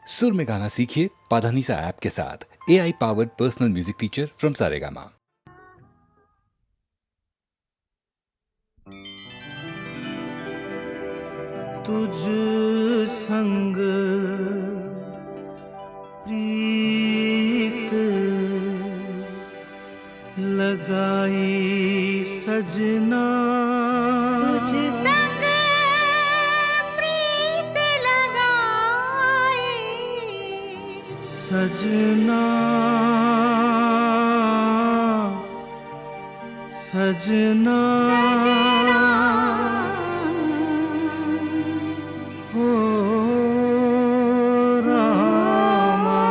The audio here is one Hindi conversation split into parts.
सुर में गाना सीखिए पाधानीसा ऐप के साथ। AI powered personal music teacher from Saregama. तुझ संग प्रीत लगाई सजना, तुझ संग प्रीत लगाई सजना सजना सजना हो रामा।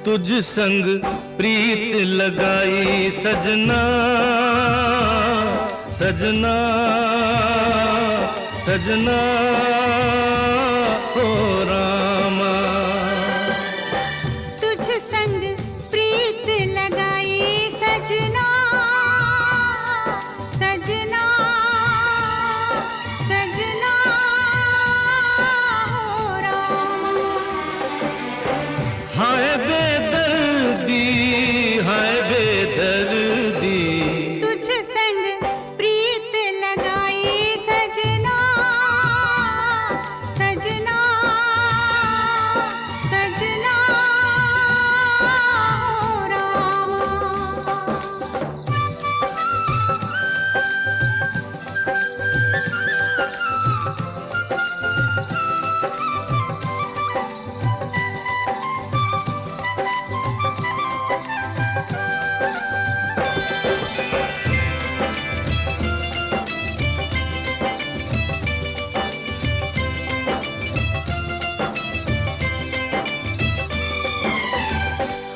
तुझ संग प्रीत लगाई सजना सजना सजना हो रामा। तुझ संग प्रीत लगाई सजना सजना सजना हो रामा। हाय बेदर्दी हाय बेदर्दी, तुझ संग प्रीत लगाई सजना सजना सजना हो रामा।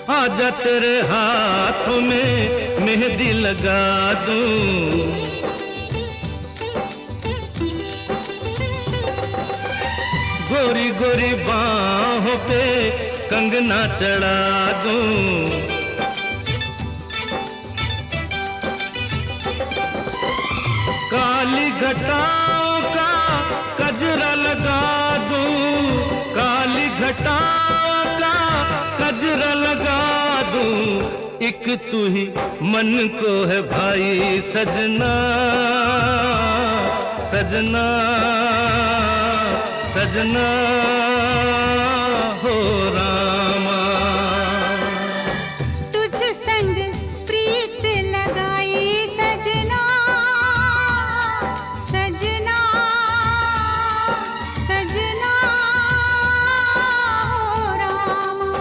आजा तेरे हाथों में मेहंदी लगा दूं, गोरी गोरी बाहों पे कंगना चढ़ा दूं। काली घटाओं का कजरा लगा दूं, काली घटाओं का कजरा लगा दूं। एक तू ही मन को है भाई सजना सजना सजना हो रामा। तुझ संग प्रीत लगाई सजना सजना सजना हो रामा।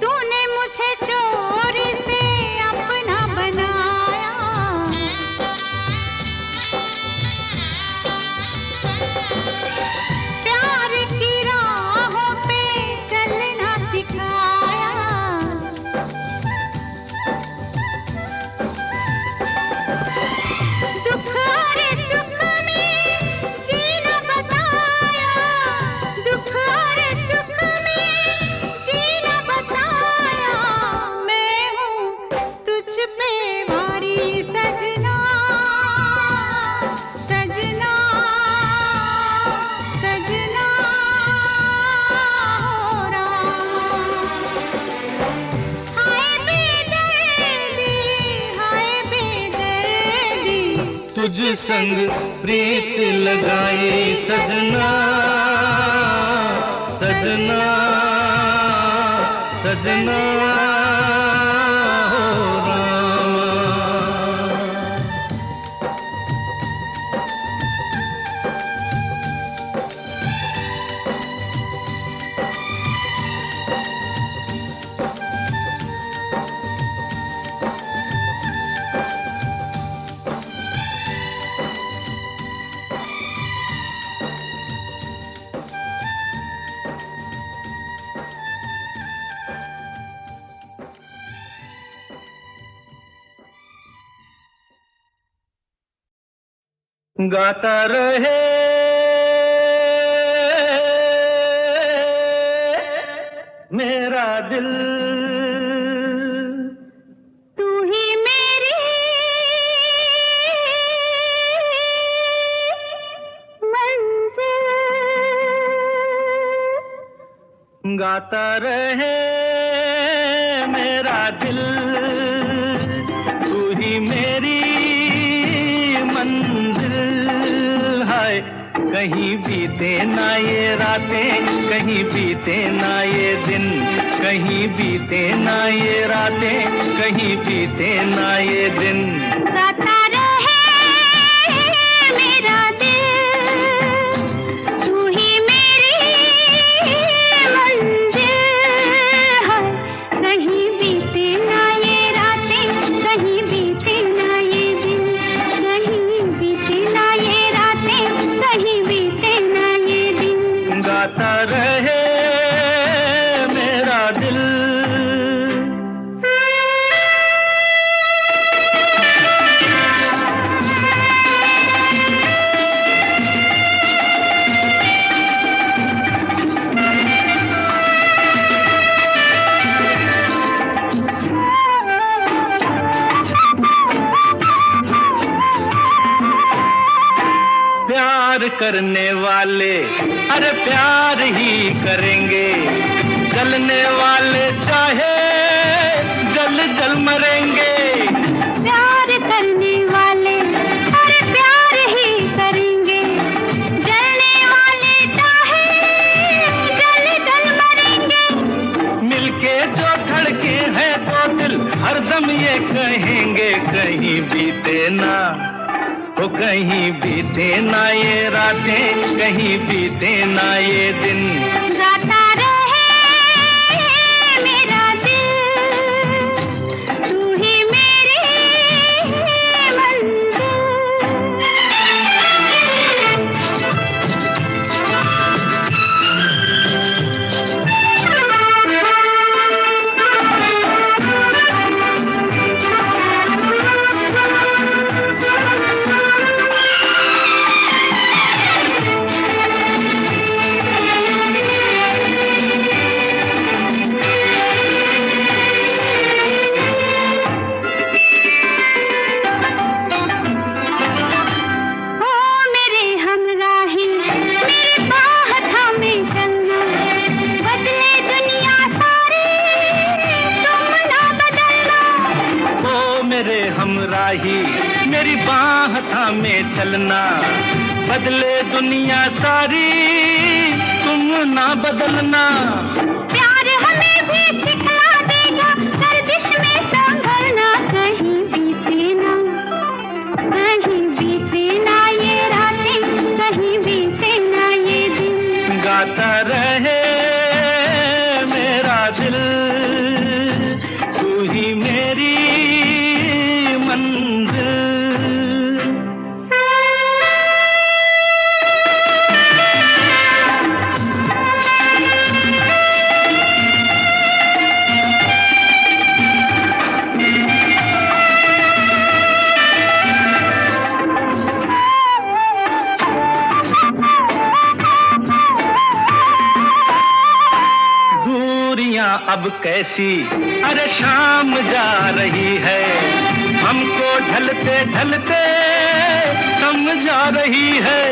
तूने मुझे चोरी से अपना बनाया, प्यार की राहों पे चलना सिखाया। दुख और सुख में जीना बताया, दुख और सुख में जीना बताया। मैं हूँ तुझ पे वारी सजना सजना सजना हो रामा। हाय बेदर्दी तुझ संग प्रीत लगाई सजना सजना सजना हो रामा। गाता रहे मेरा दिल, तू ही मेरी मंजिल। गाता रहे मेरा दिल, तू ही मेरी मंजिल। हाय कहीं बीते ना ये रातें, कहीं बीते ना ये दिन, कहीं बीते ना ये रातें, कहीं बीते ना ये दिन। गाता रहे मेरा दिल, तू ही मेरी मंजिल। है कहीं बीते ना ये रातें, कहीं बीते ना ये दिन, कहीं बीते ना ये रातें, कहीं बीते ना ये दिन। गाता रहे मेरा दिल। प्यार करने वाले अरे प्यार ही करेंगे, जलने वाले चाहे जल जल मरेंगे। प्यार करने वाले अरे प्यार ही करेंगे, जलने वाले चाहे जल जल मरेंगे। मिलके जो धड़के हैं तो दिल हरदम ये कहेंगे, कहीं बीते ना ओ कहीं बीते ना ये रातें, कहीं बीते ना ये दिन। गाता रहे मेरा दिल, तू ही मेरी हमराही मेरी बाह थामे चलना, बदले दुनिया सारी तुम ना बदलना। प्यार हमें भी सिखला देगा गर्दिश में संभलना, कहीं बीते ना ये रातें, कहीं बीते ना ये दिन। गाता रहे मेरा दिल, तू ही मेरी मंजिल। अब कैसी अरे शाम जा रही है, हमको ढलते ढलते समझा रही है।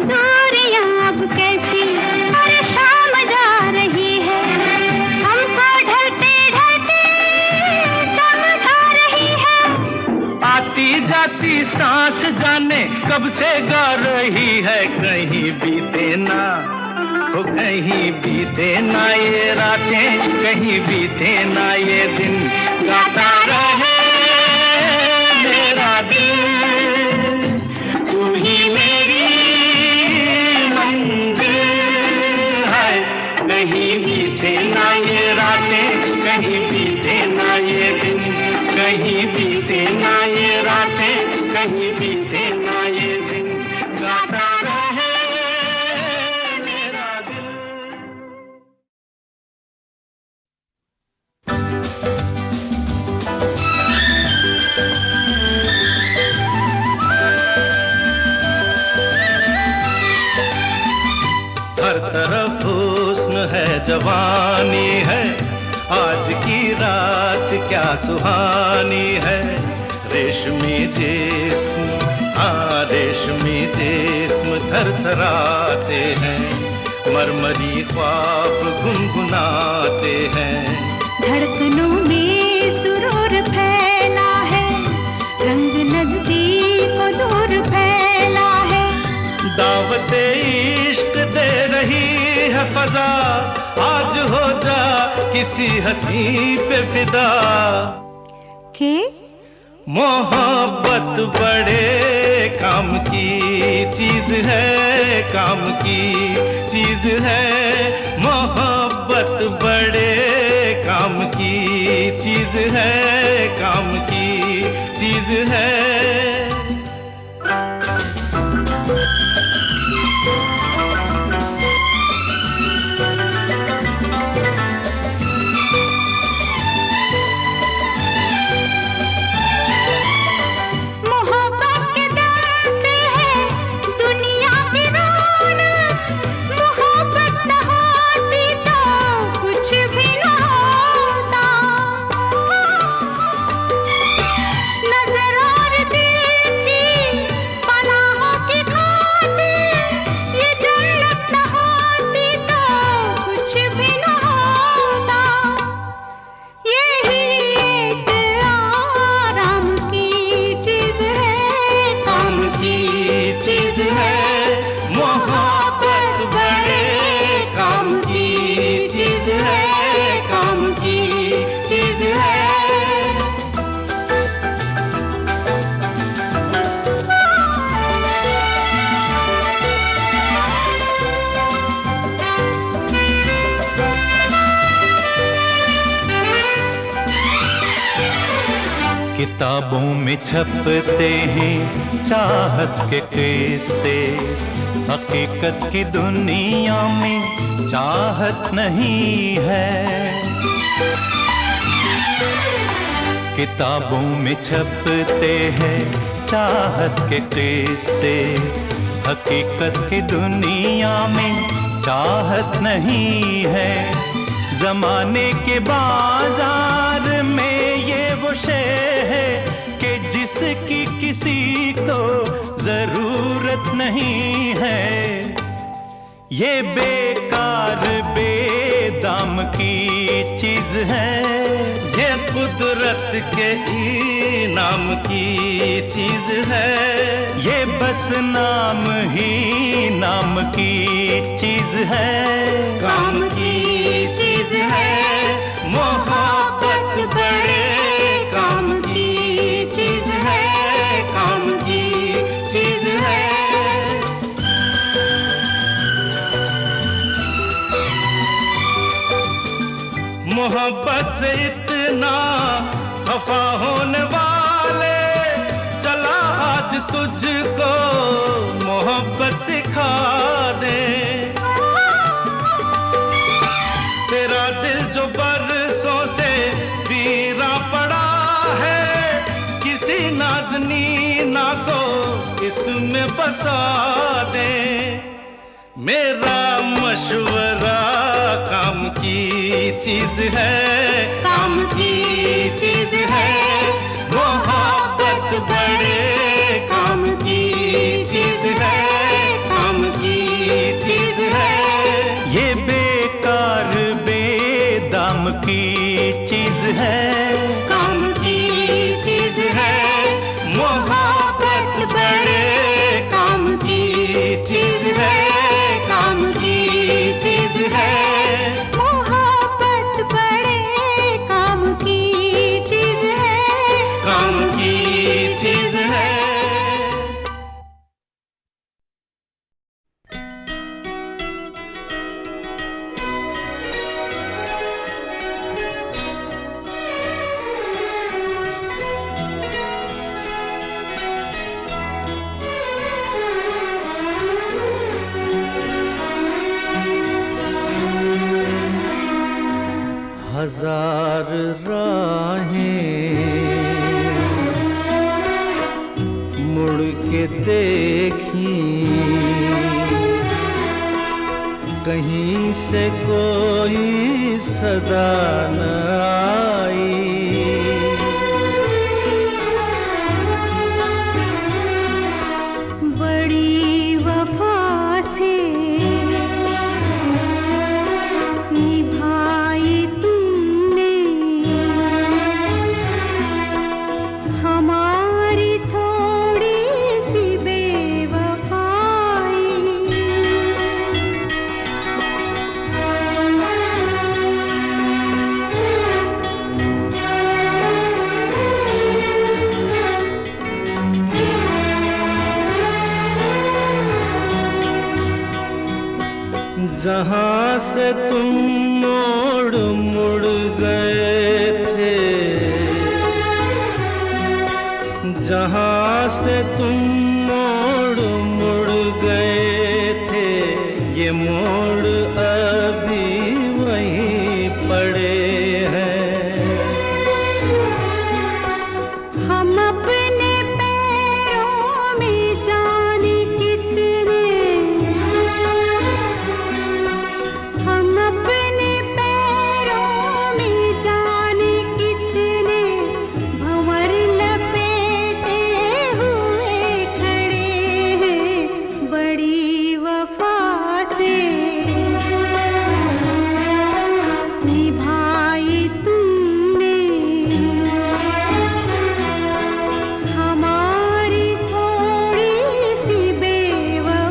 दूरियां अब कैसी अरे शाम जा रही है, हमको ढलते ढलते समझा रही है। आती जाती सांस जाने कब से गा रही है, कहीं बीते ना हो कहीं बीते ना ये रातें, कहीं बीते ना ये दिन, गाता रहे मेरा दिल, तू ही मेरी मंजिल है। कहीं बीते ना ये रातें, कहीं बीते ना ये दिन, कहीं बीते ना ये रातें, कहीं बीते ना ये दिन, गाता रहे मेरा दिल। हर तरफ हुस्न है, जवानी है, आज की रात क्या सुहानी है। रेशमी जिस्म, रेशमी जिस्म थरथराते हैं, मरमरी ख्वाब गुनगुनाते हैं। धड़कनों में सुरूर फैला है, रंग नजदीक दूर फैला है। दावते इश्क दे रही है फजा, आज हो जा किसी हंसी पे फिदा। के मोहब्बत बड़े काम की चीज है, काम की चीज है। मोहब्बत बड़े काम की चीज है, काम की चीज है। किताबों में छपते हैं चाहत के किस्से, हकीकत की दुनिया में चाहत नहीं है। किताबों में छपते हैं चाहत के किस्से, हकीकत की दुनिया में चाहत नहीं है। जमाने के बाजार में ये वो शे है कि जिसकी किसी को जरूरत नहीं है। ये बेकार बेदाम की चीज है, ये कुदरत के इनाम की चीज है। ये बस नाम ही नाम की चीज है, काम की चीज है। मोहब्बत बड़े काम की चीज है, काम की चीज है। मोहब्बत से इतना खफा होने वाले, चला आज तुझको मोहब्बत सिखा दे। तेरा दिल जो बरसों से वीरा पड़ा है, किसी नाज़नीना को इसमें बसा दे। मेरा मशवरा काम की चीज है, काम की चीज है। मोहब्बत बड़े काम की चीज है, काम की चीज है। ये बेकार बेदाम की चीज है, काम की चीज है। मोहब्बत बड़े काम की चीज है, काम की चीज हजार राहें मुड़ के देखी, कहीं से कोई सदा न आई। बड़ी वफा से निभाई तुमने हमारी थोड़ी सी बेवफाई। जहाँ से तुम मोड़ मुड़ गए थे, जहाँ से तुम मोड़ मुड़ गए थे, ये मोड़ अभी वहीं पड़े हैं। हम अपने पैरों में जाने कितने, हम अपने पैरों में जाने कितने भंवर लपेटे हुए खड़े हैं। बड़ी वफा से निभाई तुमने हमारी थोड़ी सी बेवफाई।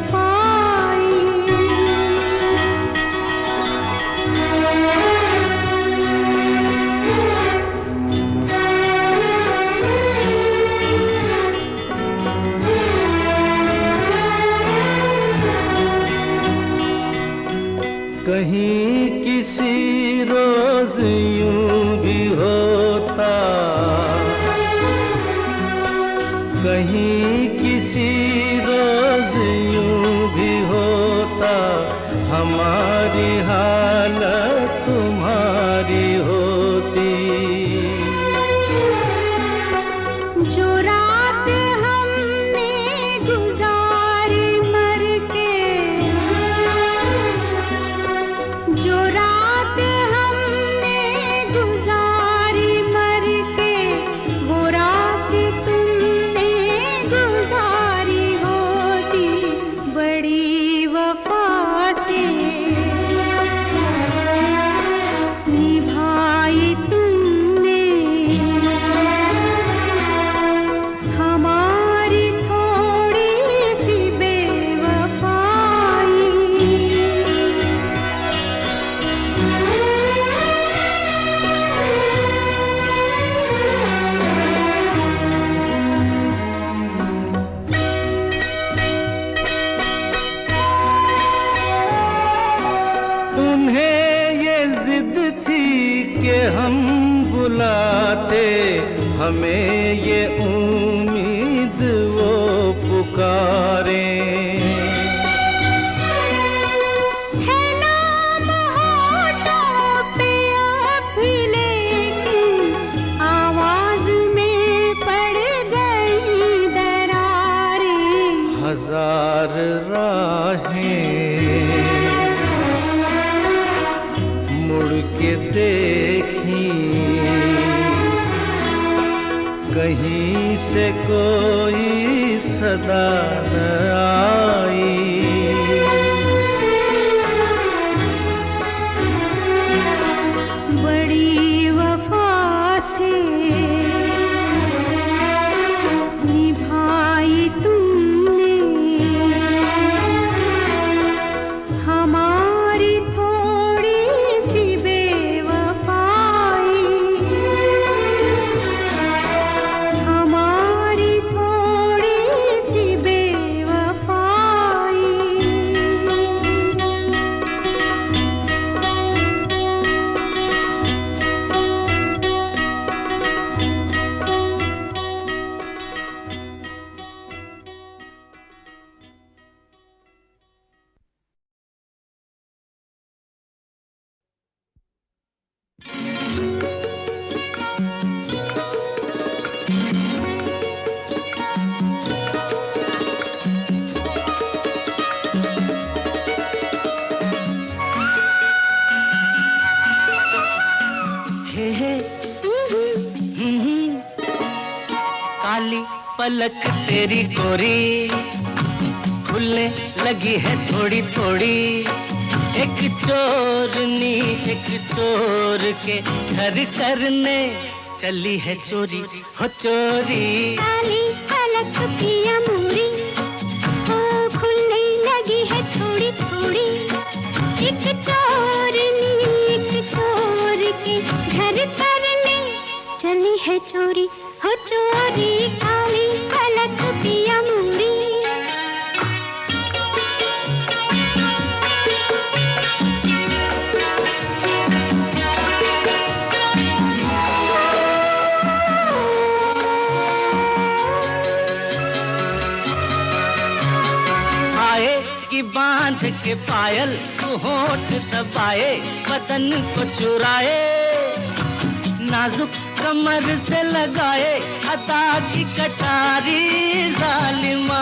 कहीं किसी रोज यूं भी होता, कहीं किसी रोज यूं भी होता, हमारी हालत तुम्हारी होती। जो रात हमने गुजारी मर के, जो रात हमने गुजारी मर के, वो रात तुमने गुजारी होती। बड़ी वफा से निभाई तुमने हमारी थोड़ी सी बेवफाई। उन्हें ये जिद थी कि हम बुलाते, हमें ये उम्मीद वो पुकारें। है नाम होठों पे अब भी, लेकिन आवाज में पड़ गई दरारें। हजार राहें मुड़ के देखी, कहीं से कोई सदा न आई। बड़ी वफा से निभाई तुमने हमारी थोड़ी सी बेवफाई। हमारी थोड़ी सी बेवफाई। काली पलक तेरी गोरी खुलने लगी है थोड़ी थोड़ी, एक चोरनी एक चोर के घर करने चली है चोरी हो चोरी। काली पलक पिया मोरी ओ खुलने लगी है थोड़ी थोड़ी, एक चोरनी एक चोर के घर करने चली है चोरी हो चोरी। काली पलक पिया मोरी। की बांध के पायल तू होठ दबाए बदन को चुराए, नाजुक कमर से लगाए अदा की कटारी जालिमा,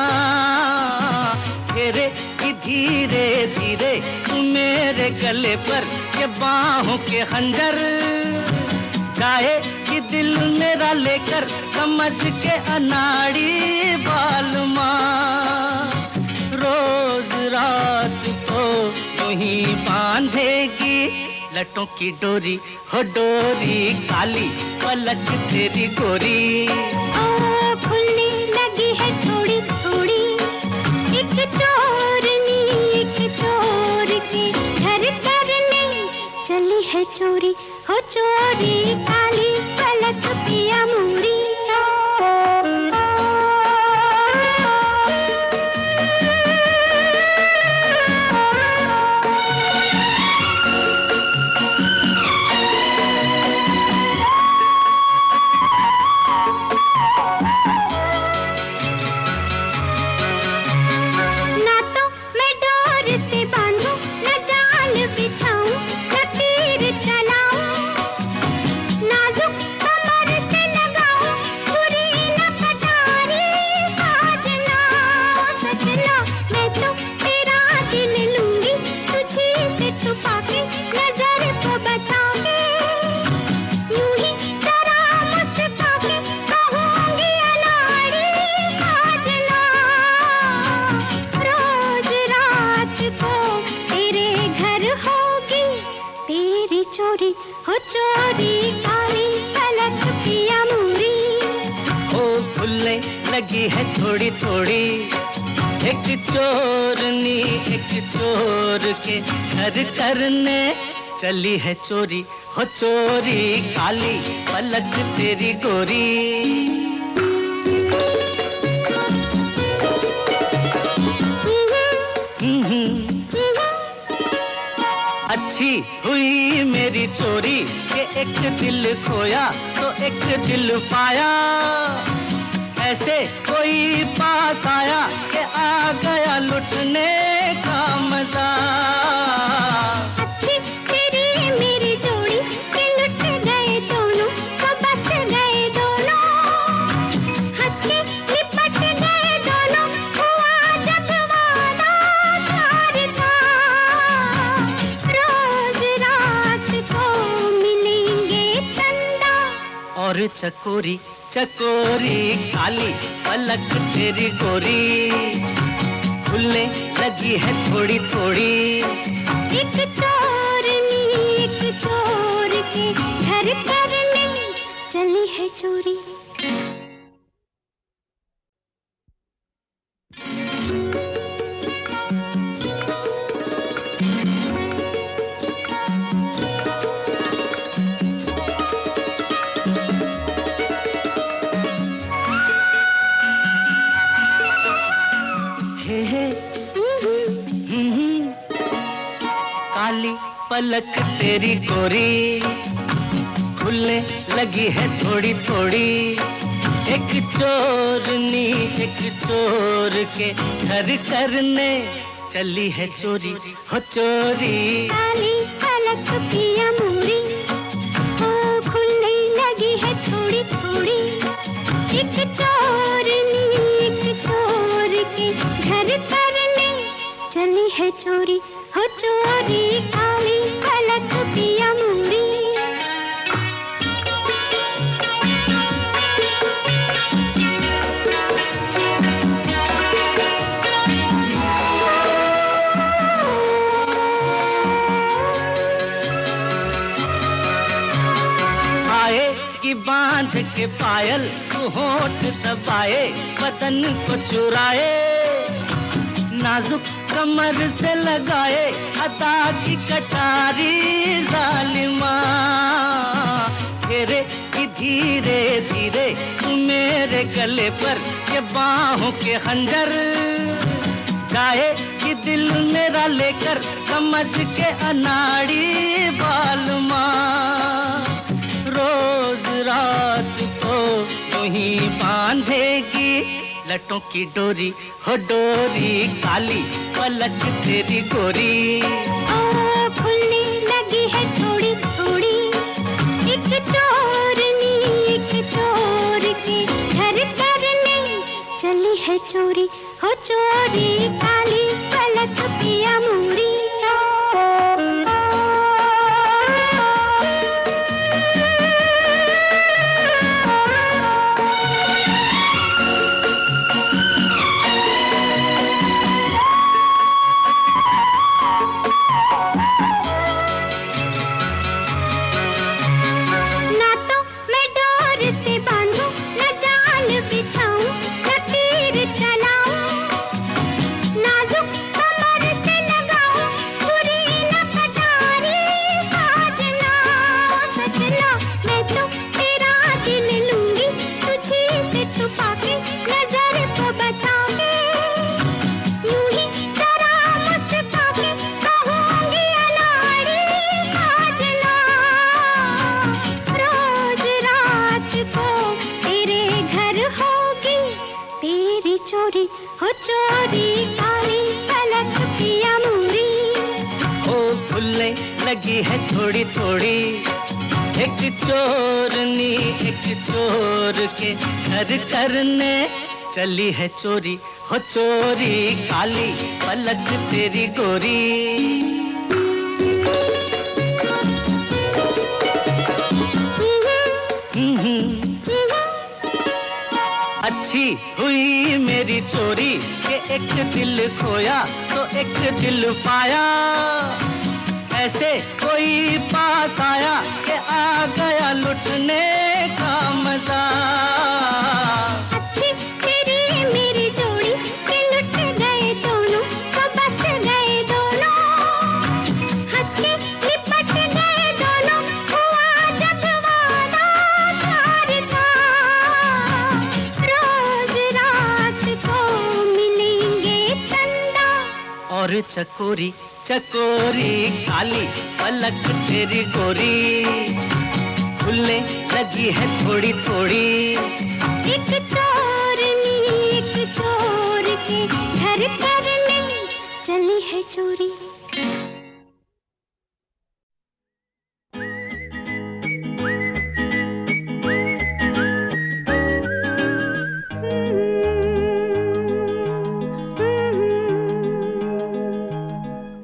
घेरे की धीरे धीरे तू मेरे गले पर ये बाहों के खंजर, जाए कि दिल मेरा लेकर समझ के अनाड़ी बालमा, रोज रात को यूं ही बांधेगी लटों की डोरी हो डोरी। काली पलक तेरी गोरी ओ खुलने लगी है थोड़ी थोड़ी, एक चोरनी एक चोर के घर करने चली है चोरी हो चोरी। काली पलक पिया मोरी। चोरी हो चोरी काली पलक पिया मोरी। ओ खुलने लगी है थोड़ी थोड़ी, एक चोरनी एक चोर के घर करने चली है चोरी हो चोरी। काली पलक तेरी गोरी। अच्छी हुई मेरी चोरी के एक दिल खोया तो एक दिल पाया, ऐसे कोई पास आया कि आ गया लुटने का मजा। अच्छी तेरी मेरी जोड़ी के लुट गए दोनों तो बस गए दोनों, हंस के लिपट गए दोनों हुआ जब वादा प्यार था। रोज रात को मिलेंगे चंदा और चकोरी चकोरी काली पलक तेरी गोरी, खुलने लगी है थोड़ी थोड़ी। एक चोरनी एक चोर के घर करने चली है चोरी। काली पलक तेरी गोरी, खुलने लगी है थोड़ी थोड़ी। एक चोरनी एक चोर के घर करने चली है चोरी हो चोरी। काली पलक पिया मोरी। ओ एक चोरनी एक चोर के घर करने चली है चोरी, हो चोरी काली पलक पिया मुड़ी। आए कि बांध के पायल तू होठ दबाए, बदन को चुराए, नाजुक कमर से लगाए अदा की कटारी जालिमा। घेरे कि धीरे धीरे तू मेरे गले पर ये बाहों के खंजर, जाए कि दिल मेरा लेकर समझ के अनाड़ी बालमा। रोज रात को यूं ही बांधेगी लटों की डोरी, हो डोरी काली पलक तेरी गोरी। ओ खुलने लगी है थोड़ी थोड़ी, एक चोरनी एक चोर के घर करने चली है चोरी, हो चोरी काली पलक पिया मुड़ी। हो चोरी काली पलक पिया मुड़ी। ओ खुलने लगी है थोड़ी थोड़ी, एक चोरनी एक चोर के घर करने चली है चोरी, हो चोरी काली पलक तेरी गोरी। अच्छी हुई मेरी चोरी कि एक दिल खोया तो एक दिल पाया, ऐसे कोई पास आया कि आ गया लुटने का मजा। अच्छी तेरी मेरी जोड़ी कि लुट गए दोनों, तो बस गए दोनों, हंस के लिपट गए दोनों, हुआ जब वादा प्यार का। रोज रात को मिलेंगे चंदा और चकोरी चकोरी काली पलक तेरी गोरी। खुलने लगी है थोड़ी थोड़ी, एक चोरनी एक चोर के घर करने चली है चोरी।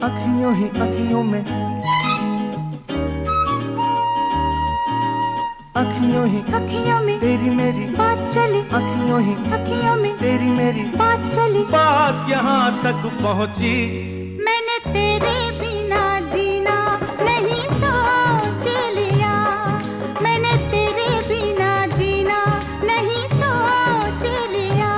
अखियों ही अखियों में, अखियों ही अखियों में तेरी मेरी बात चली, अखियों ही अखियों में तेरी मेरी बात चली। बात यहाँ तक पहुँची, मैंने तेरे बिना जीना नहीं सोच लिया, मैंने तेरे बिना जीना नहीं सोच लिया।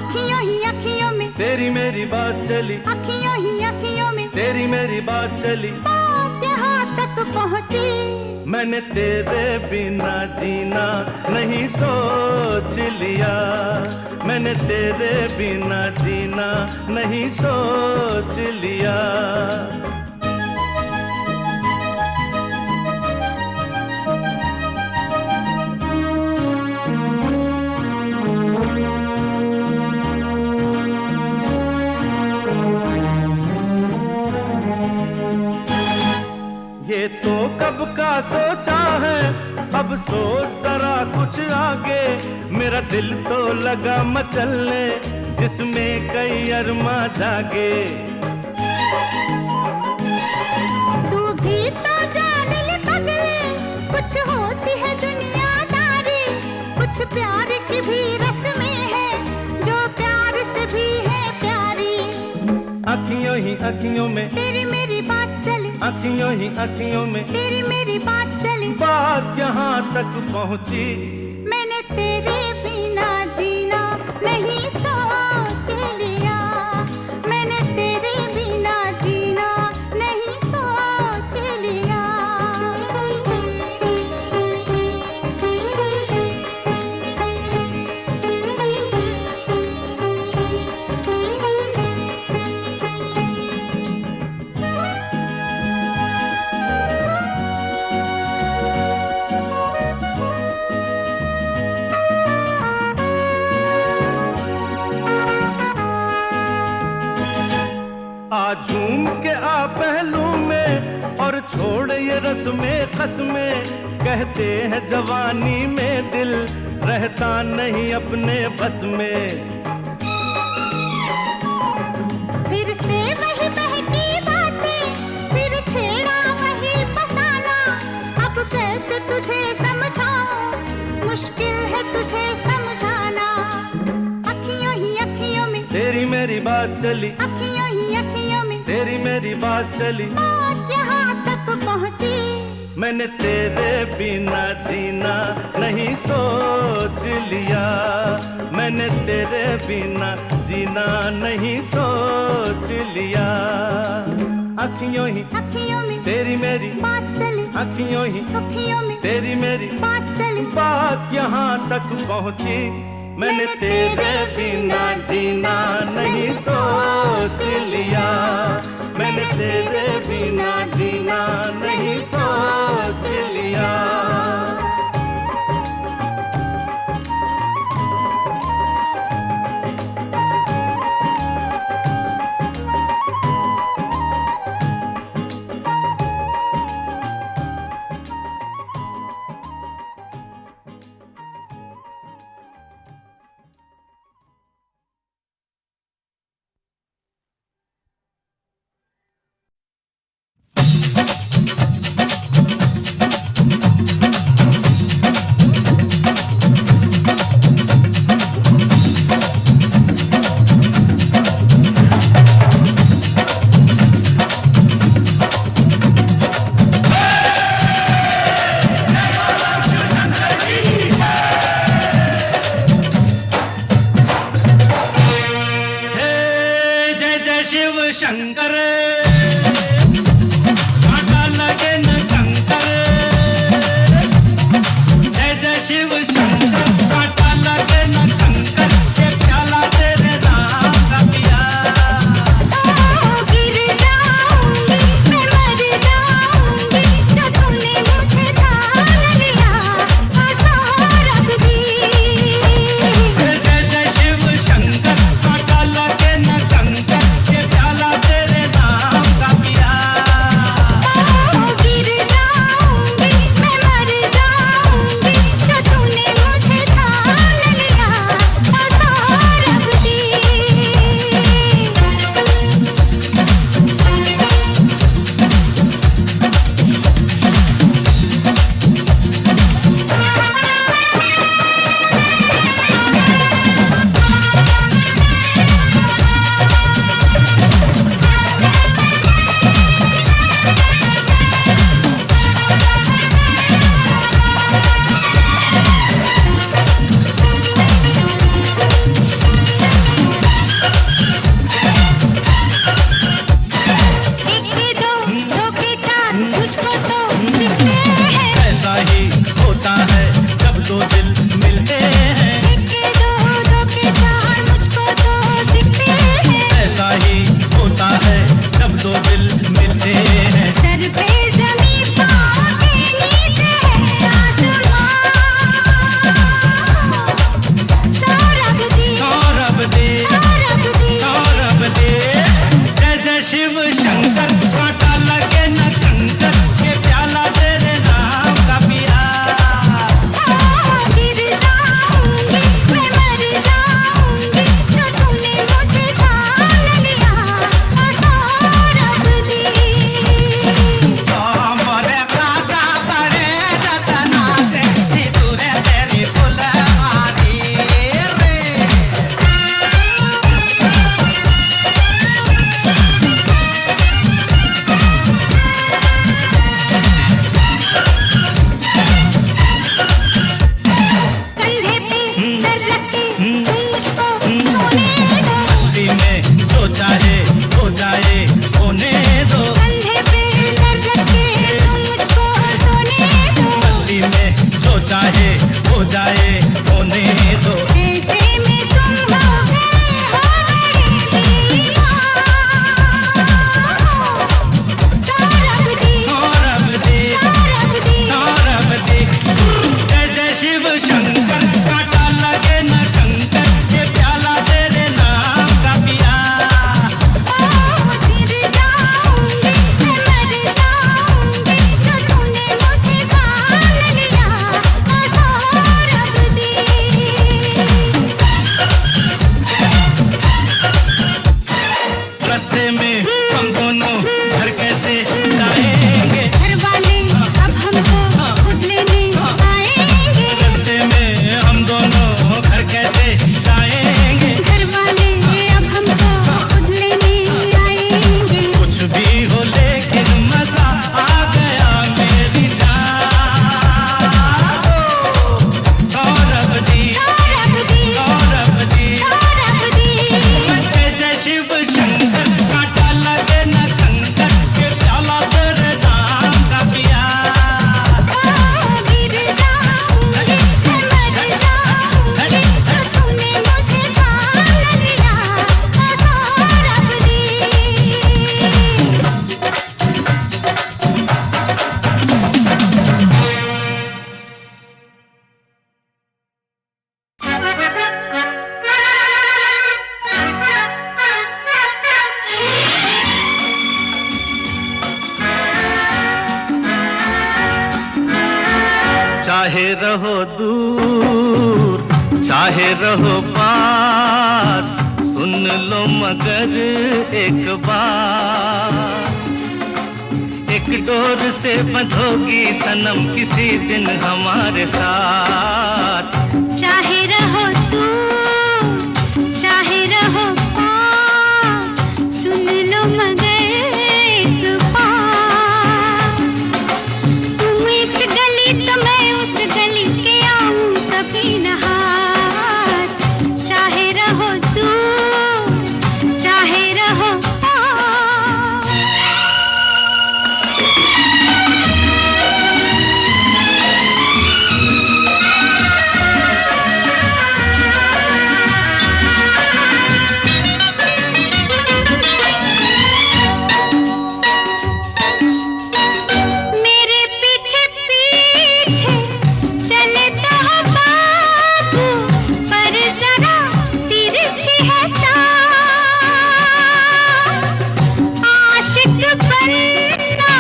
अखियों ही अखियों में तेरी मेरी बात चली, अखियों ही अखियों में तेरी मेरी बात चली, बात यहाँ तक पहुँची। मैंने तेरे बिना जीना नहीं सोच लिया, मैंने तेरे बिना जीना नहीं सोच लिया। ये तो कब का सोचा है, अब सोच जरा कुछ आगे। मेरा दिल तो लगा मचलने, जिसमें कई अरमा जागे। तू भी तो जान ले पगले, कुछ होती है दुनियादारी, कुछ प्यार की भी रस्में हैं, जो प्यार से भी है प्यारी। अखियों ही अखियों में तेरी मेरी बात चली, अखियों ही अखियों में तेरी मेरी बात चली, बात यहाँ तक पहुँची। मैंने तेरे बिना जीना नहीं सोच लिया, मैंने तेरे बिना जीना नहीं सोच लिया। आ झूम के आ पहलू में और छोड़ ये रस्में कसमें। कहते हैं जवानी में दिल रहता नहीं अपने बस में। फिर से वही बहकी बातें, फिर छेड़ा वही फसाना। अब कैसे तुझे समझाऊं, मुश्किल है तुझे समझाना। अखियों ही अखियों में तेरी मेरी बात चली, अखियों ही अखियों में तेरी मेरी बात चली, बात यहाँ तक पहुँची। मैंने तेरे बिना जीना नहीं सोच लिया। मैंने तेरे बिना जीना नहीं सोच लिया। अखियों ही अखियों में तेरी मेरी बात चली, अखियों ही अखियों में तेरी मेरी बात चली, बात यहाँ तक पहुँची। मैंने तेरे बिना जीना नहीं सोच लिया। मैंने तेरे बिना जीना नहीं सोच लिया। चाहे रहो दूर चाहे रहो पास, सुन लो मगर एक बार। एक डोर से बंधोगी सनम किसी दिन हमारे साथ। चाहे रहो दूर चाहे रहो पास, सुन लो मगर एक बार। तुम इस गली तो मैं उस गली के आऊं कभी न हाथ। चाहे रहो दूर चाहे रहो पास। मेरे पीछे पीछे चले तो हो बाबू, पर जरा तिरछी है चाल। आशिक बनना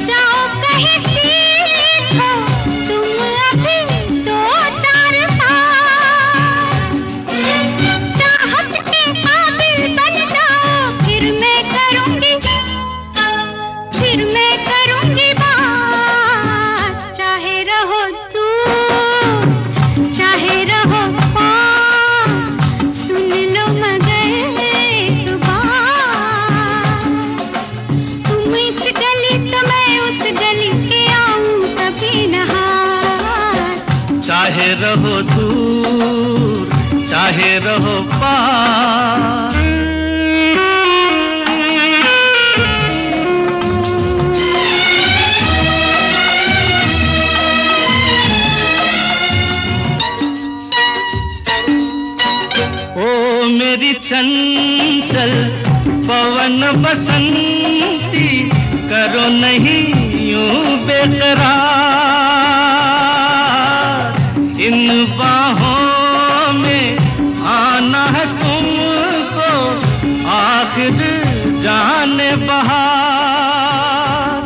जाओ कहीं सीखो तुम अभी 2-4 साल। चाहत के काबिल बन जाओ फिर मैं करूंगी बात। चाहे रहो दूर चाहे रहो पास, सुन लो मगर एक बार। तुम इस गली तो मैं उस गली के आऊं कभी न हाथ। चाहे रहो दूर चाहे रहो पास। ओ मेरी चंचल पवन बसंती, करो नहीं यूं बेकरार। इन बाहों में आना है तुमको आखिर जाने बहार।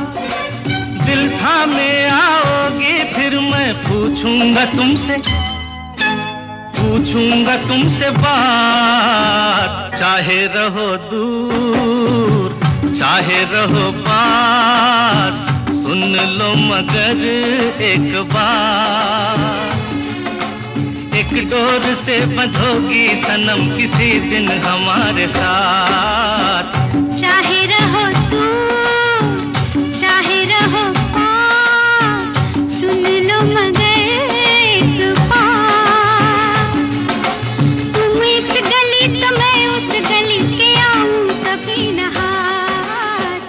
दिल थामे आओगी फिर मैं पूछूंगा तुमसे बात। चाहे रहो दूर चाहे रहो पास, सुन लो मगर एक बार। एक डोर से बंधोगी सनम किसी दिन हमारे साथ। चाहे रहो दूर चाहे रहो पास, सुन लो मगर एक बार। तुम इस गली तो मैं उस गली के आऊं कभी न हाथ।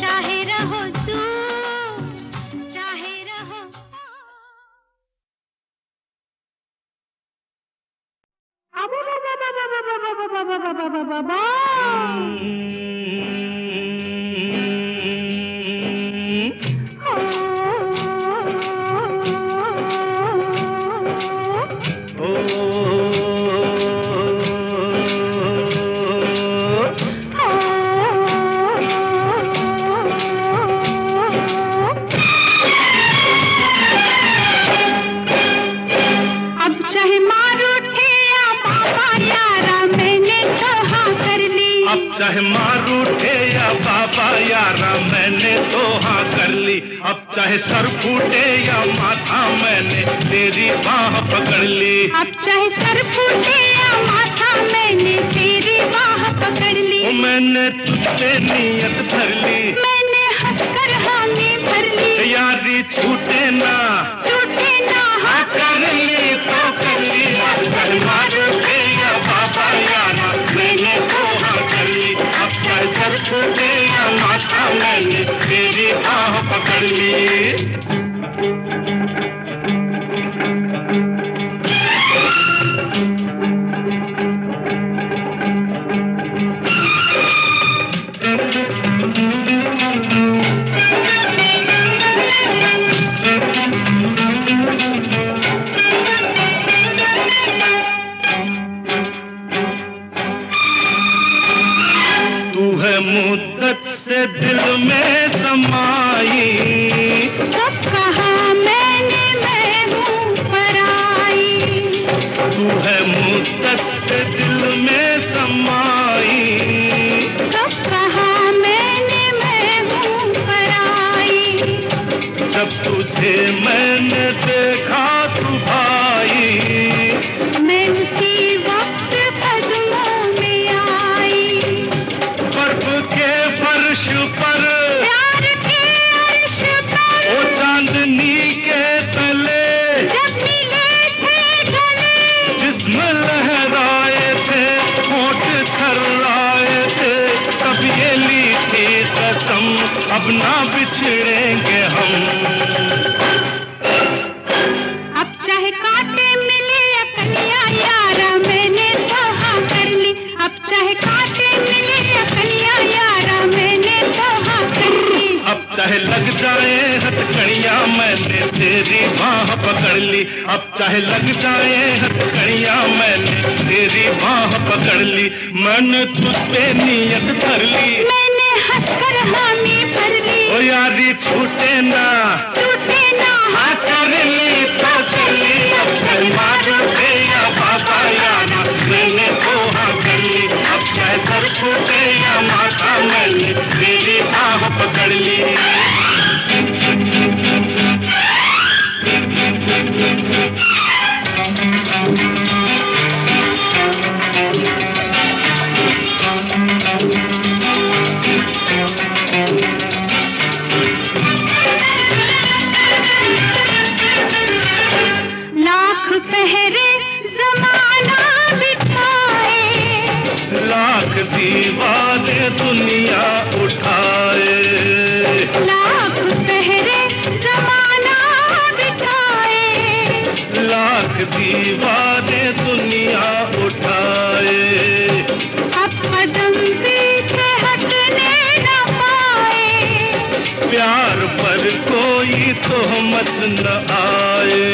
चाहे रहो दूर चाहे रहो अब चाहे मार उठे या बाबा यारा, मैंने तो हाँ कर ली। अब चाहे मार उठे या बाबा यारा मैंने तो हाँ कर ली। अब चाहे सर फूटे या माथा मैंने तेरी बाह पकड़ ली। अब चाहे सर फूटे या माथा मैंने तेरी बाह पकड़ ली। ओ मैंने तुझ पे नियत धर ली, मैंने हंसकर हामी भर ली। यारी छूटे ना हाँ कर ली तो कर ली। अब चाहे मार उठे या बाबा यारा मैंने तो हाँ कर ली। अब चाहे सर फूटे या माथा मैंने तेरी बाह पकड़ ली। मुद्दत से दिल में समाई, कब कहा मैंने मैं कस से दिल में समाई। तो कहा मैंने मैं हूँ पराई। जब तुझे मैंने देखा तू भाई, मैं उसी वक्त कदमों में आई। बर्फ के फर्श पर प्यार के अर्श पर ओ चांदनी के तले जब मिले थे गले, जिस्म लहराए थे, होठ थर्राए थे, तब ये ली थी कसम अब ना बिछड़ेंगे हम। अब चाहे कांटे मिले या कलियां यारा मैंने तो हाँ कर ली। अब चाहे कांटे मिले या कलियां यारा मैंने तो हाँ कर ली। अब चाहे लग जाए हथकड़ियां मैंने तेरी बाह पकड़ ली। अब चाहे लग जाए हथकड़ियां मैंने तेरी बाह पकड़ ली। मैंने तुझ पे नियत धर ली, मैंने हंसकर हामी भर ली। ओ यारी छूटे ना, टूटे ना हाँ कर ली तो कर ली। अब चाहे मारो दे या बाबा यारा मैंने तो हाँ कर ली। अब चाहे सर फूटे या माथा मैंने तेरी बाह पकड़ ली। लाख पहरे जमाना बिठाए, लाख दीवाने दुनिया उठाए, लाख पहरे जमाना बिठाए। लाख दीवाने दुनिया उठाए। अब कदम पीछे हटने न पाए, प्यार पर कोई तोहमत न आए।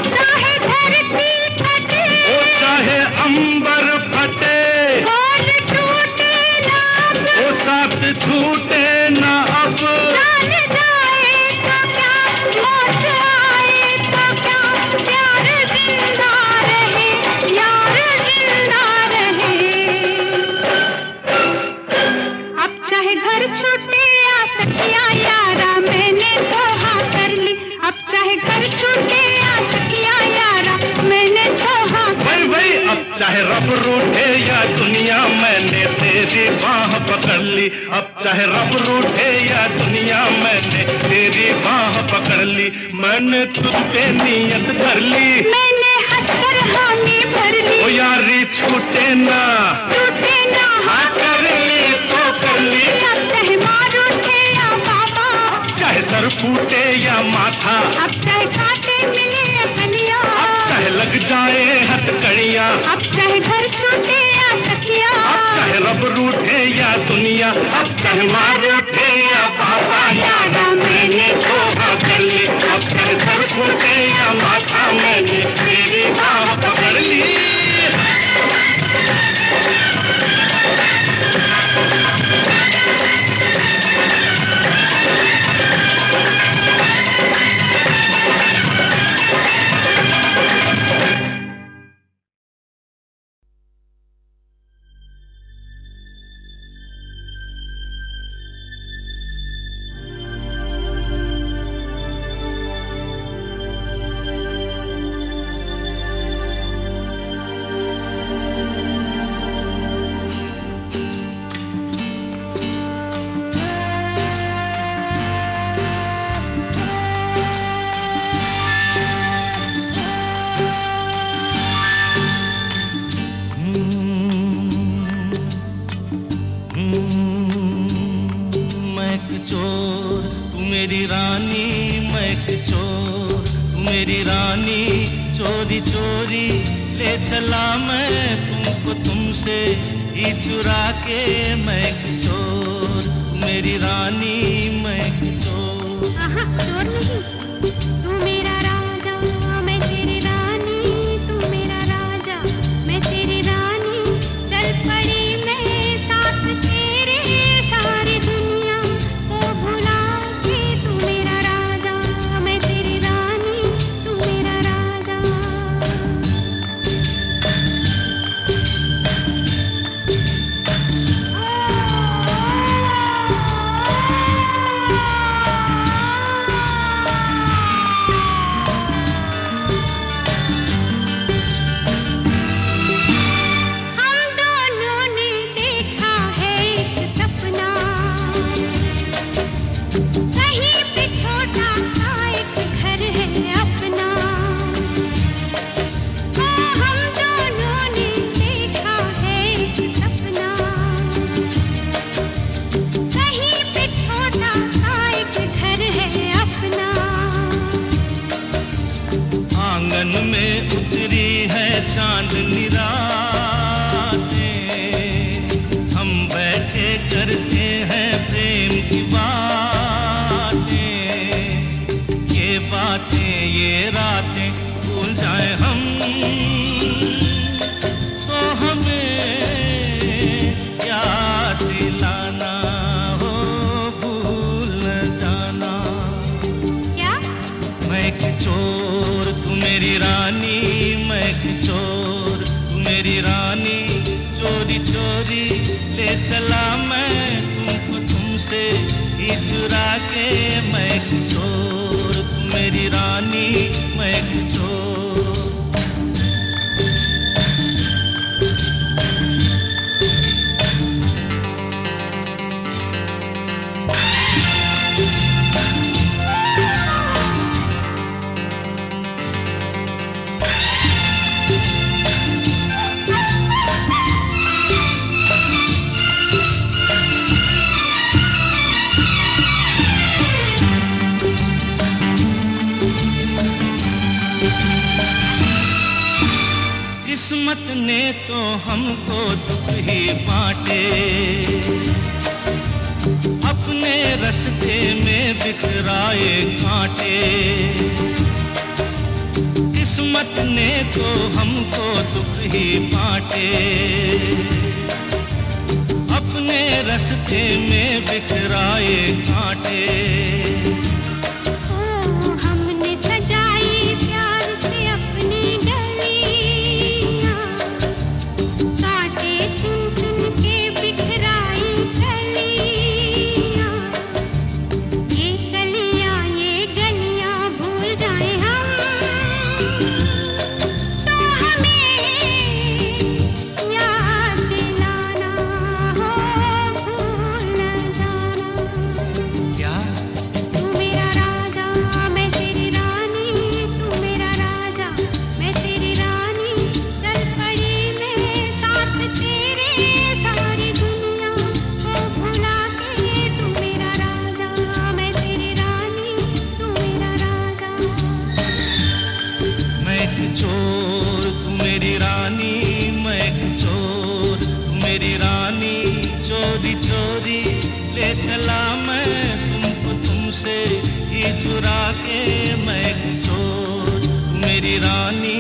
चाहे धरती फटे ओ चाहे अंबर फटे, बोल टूटे ना अब, ओ साथ छूटे न अब। जान जाए तो क्या मौत आए तो क्या, प्यार जिंदा रहे यार जिंदा रहे। अब चाहे घर छूटे या सखिया यारा मैंने तो हाँ कर ली। अब चाहे घर छूटे या सखिया यारा मैंने तो हाँ कर भाई ली। अब चाहे रब रूठे या दुनिया मैंने तेरी बाह पकड़ ली। अब चाहे रब रूठे या दुनिया मैंने तेरी बाह पकड़ ली। मैंने तुझ पे नियत धर ली, मैंने हंसकर हामी भर ओ ली। यारी छूटे ना, टूटे ना हाँ कर ली तो कर ली। अब चाहे मार उठे या बाबा, चाहे सर फूटे या माथा, अब चाहे कांटे मिले या कलियां, अब चाहे लग जाए हथकड़ियां, अब चाहे घर छूटे या सखिया, अब चाहे रब रूठे या दुनिया, अब चाहे मार उठे या बाबा यारा मैंने तो हाँ कर ली। अब चाहे सर फूटे या माथा मैंने तेरी बाह पकड़ ली। मेरी रानी मैं एक चोर, मेरी रानी चोरी चोरी ले चला मैं तुमको तुमसे ही चुरा के। मैं एक चोर मेरी रानी मैं एक चोर। चोर नहीं, तू मेरा राजा मैं तेरी रानी, तू मेरा राजा मैं तेरी रानी। चल पड़ी मैं साथ तेरे सारी दुनिया को भुला के। तू मेरा राजा मैं तेरी रानी, तू मेरा राजा। चोर तू मेरी रानी, मैं एक चोर तू मेरी रानी, चोरी चोरी ले चला मैं तुमको तुमसे ही चुरा के, मैं एक चोर तू मेरी रानी, मैं एक चोर। किस्मत ने तो हमको दुख ही बांटे, अपने रास्ते में बिखराए कांटे। किस्मत ने तो हमको दुख ही बांटे, अपने रास्ते में बिखराए कांटे। हमने सजाई प्यार से अपनी चोर तू मेरी रानी, मैं एक चोर तू मेरी रानी, चोरी चोरी ले चला मैं तुमको तुमसे ही चुरा के, मैं एक चोर तू मेरी रानी,